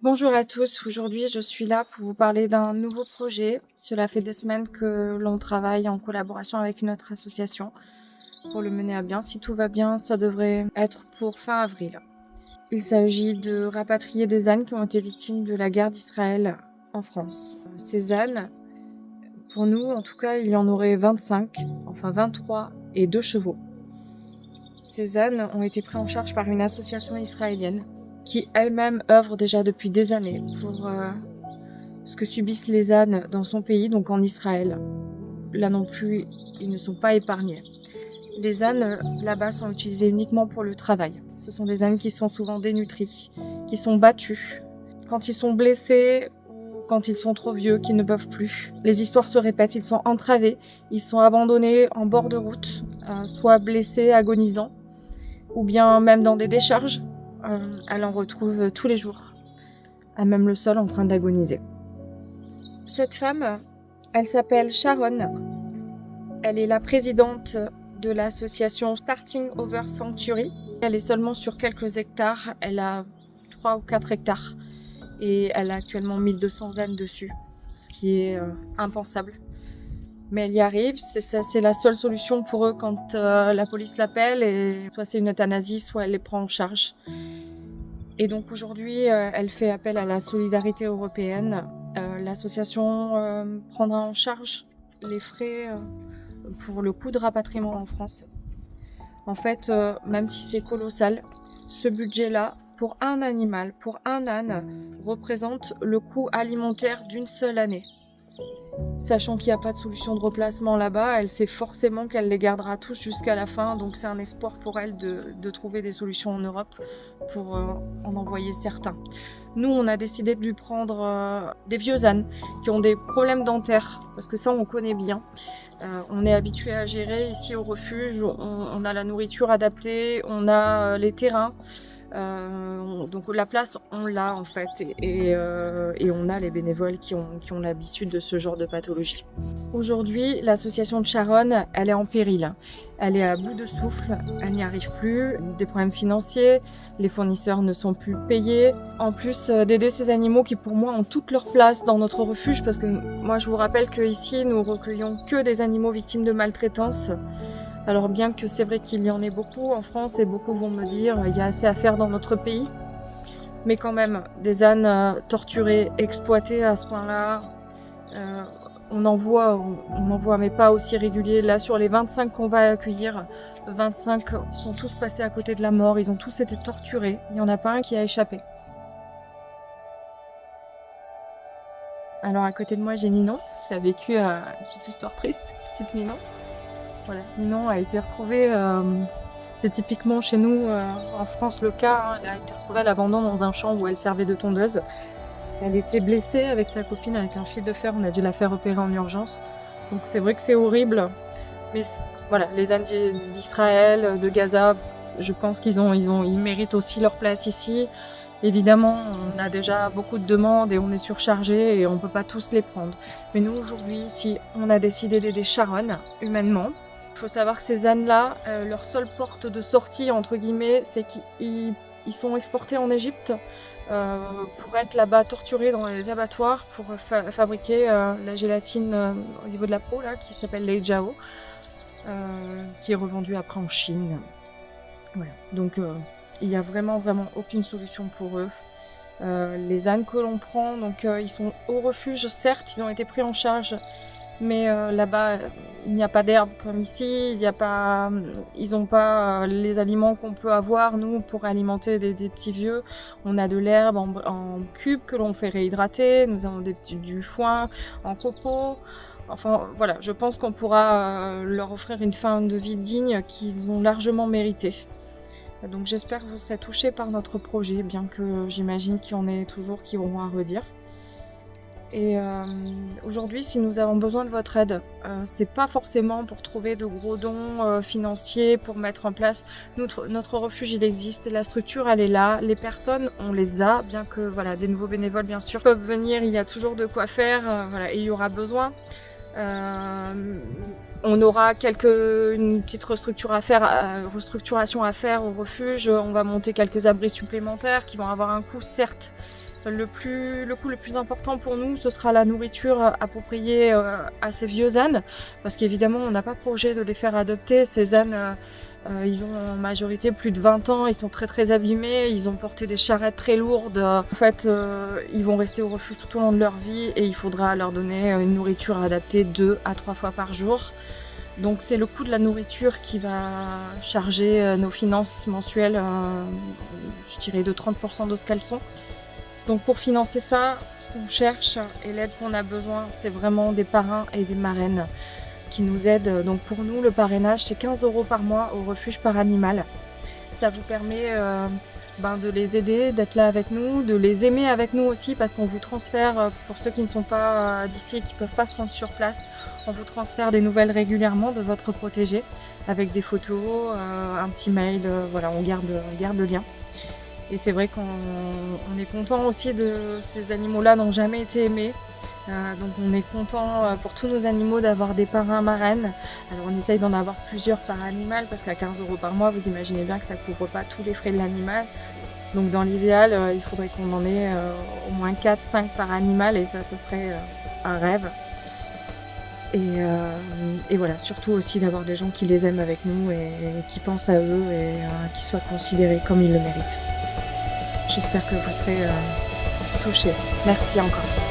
Bonjour à tous, aujourd'hui je suis là pour vous parler d'un nouveau projet. Cela fait des semaines que l'on travaille en collaboration avec une autre association pour le mener à bien. Si tout va bien, ça devrait être pour fin avril. Il s'agit de rapatrier des ânes qui ont été victimes de la guerre d'Israël en France. Ces ânes, pour nous en tout cas, il y en aurait 25, enfin 23 et 2 chevaux. Ces ânes ont été pris en charge par une association israélienne qui elle-même œuvre déjà depuis des années pour ce que subissent les ânes dans son pays, donc en Israël. Là non plus, ils ne sont pas épargnés. Les ânes, là-bas, sont utilisés uniquement pour le travail. Ce sont des ânes qui sont souvent dénutris, qui sont battus. Quand ils sont blessés ou quand ils sont trop vieux, qu'ils ne peuvent plus. Les histoires se répètent, ils sont entravés, ils sont abandonnés en bord de route, soit blessés, agonisants, ou bien même dans des décharges. Elle en retrouve tous les jours, à même le sol en train d'agoniser. Cette femme, elle s'appelle Sharon. Elle est la présidente de l'association Starting Over Sanctuary. Elle est seulement sur quelques hectares, elle a 3 ou 4 hectares et elle a actuellement 1200 ânes dessus, ce qui est impensable. Mais elle y arrive, c'est la seule solution pour eux quand la police l'appelle, et soit c'est une euthanasie, soit elle les prend en charge. Et donc aujourd'hui, elle fait appel à la solidarité européenne. L'association prendra en charge les frais pour le coût de rapatriement en France. En fait, même si c'est colossal, ce budget-là, pour un animal, pour un âne, représente le coût alimentaire d'une seule année. Sachant qu'il n'y a pas de solution de replacement là-bas, elle sait forcément qu'elle les gardera tous jusqu'à la fin, donc c'est un espoir pour elle de trouver des solutions en Europe pour en envoyer certains. Nous, on a décidé de lui prendre des vieux ânes qui ont des problèmes dentaires, parce que ça, on connaît bien. On est habitué à gérer ici au refuge, on a la nourriture adaptée, on a les terrains. Donc la place, on l'a en fait, et on a les bénévoles qui ont l'habitude de ce genre de pathologie. Aujourd'hui, l'association de Sharon, elle est en péril. Elle est à bout de souffle, elle n'y arrive plus, des problèmes financiers, les fournisseurs ne sont plus payés. En plus d'aider ces animaux qui pour moi ont toute leur place dans notre refuge, parce que moi je vous rappelle qu'ici nous recueillons que des animaux victimes de maltraitance. Alors bien que c'est vrai qu'il y en ait beaucoup en France et beaucoup vont me dire il y a assez à faire dans notre pays, mais quand même des ânes torturés, exploités à ce point-là, on en voit mais pas aussi régulier. Là sur les 25 qu'on va accueillir, 25 sont tous passés à côté de la mort, ils ont tous été torturés, il n'y en a pas un qui a échappé. Alors à côté de moi j'ai Ninon qui a vécu une petite histoire triste, petite Ninon. Voilà, Ninon a été retrouvée, c'est typiquement chez nous en France le cas, hein, elle a été retrouvée à l'abandon dans un champ où elle servait de tondeuse. Elle était blessée avec sa copine avec un fil de fer, on a dû la faire opérer en urgence. Donc c'est vrai que c'est horrible, mais voilà, les ânes d'Israël, de Gaza, je pense ils méritent aussi leur place ici. Évidemment, on a déjà beaucoup de demandes et on est surchargé et on ne peut pas tous les prendre. Mais nous aujourd'hui ici, on a décidé d'aider Sharon humainement. Il faut savoir que ces ânes-là, leur seule porte de sortie, entre guillemets, c'est qu'ils sont exportés en Égypte pour être là-bas torturés dans les abattoirs pour fabriquer la gélatine au niveau de la peau, là, qui s'appelle l'Ejao, qui est revendue après en Chine. Voilà. Donc il n'y a vraiment aucune solution pour eux. Les ânes que l'on prend, donc ils sont au refuge, certes, ils ont été pris en charge, mais là-bas, il n'y a pas d'herbe comme ici, ils n'ont pas les aliments qu'on peut avoir, nous, pour alimenter des petits vieux. On a de l'herbe en cubes que l'on fait réhydrater, nous avons du foin en copeaux. Enfin, voilà, je pense qu'on pourra leur offrir une fin de vie digne qu'ils ont largement méritée. Donc j'espère que vous serez touchés par notre projet, bien que j'imagine qu'il y en ait toujours qui auront à redire. Et aujourd'hui, si nous avons besoin de votre aide, c'est pas forcément pour trouver de gros dons financiers pour mettre en place. Notre refuge, il existe, la structure, elle est là, les personnes, on les a, bien que voilà, des nouveaux bénévoles, bien sûr, peuvent venir, il y a toujours de quoi faire, voilà, et il y aura besoin. On aura une petite restructuration à faire au refuge. On va monter quelques abris supplémentaires qui vont avoir un coût, certes, Le coût le plus important pour nous, ce sera la nourriture appropriée à ces vieux ânes, parce qu'évidemment, on n'a pas projet de les faire adopter. Ces ânes, ils ont en majorité plus de 20 ans, ils sont très très abîmés, ils ont porté des charrettes très lourdes. En fait, ils vont rester au refuge tout au long de leur vie et il faudra leur donner une nourriture adaptée 2 à 3 fois par jour. Donc c'est le coût de la nourriture qui va charger nos finances mensuelles, je dirais de 30% de ce qu'elles sont. Donc pour financer ça, ce qu'on cherche et l'aide qu'on a besoin, c'est vraiment des parrains et des marraines qui nous aident. Donc pour nous, le parrainage, c'est 15 € par mois au refuge par animal. Ça vous permet de les aider, d'être là avec nous, de les aimer avec nous aussi, parce qu'on vous transfère, pour ceux qui ne sont pas d'ici et qui ne peuvent pas se rendre sur place, on vous transfère des nouvelles régulièrement de votre protégé, avec des photos, un petit mail, voilà, on garde le lien. Et c'est vrai qu'on est content aussi de ces animaux-là n'ont jamais été aimés. Donc on est content pour tous nos animaux d'avoir des parrains marraines. Alors on essaye d'en avoir plusieurs par animal parce qu'à 15 € par mois, vous imaginez bien que ça ne couvre pas tous les frais de l'animal. Donc dans l'idéal, il faudrait qu'on en ait au moins 4-5 par animal et ça serait un rêve. Et voilà, surtout aussi d'avoir des gens qui les aiment avec nous et qui pensent à eux et qui soient considérés comme ils le méritent. J'espère que vous serez touchés. Merci encore.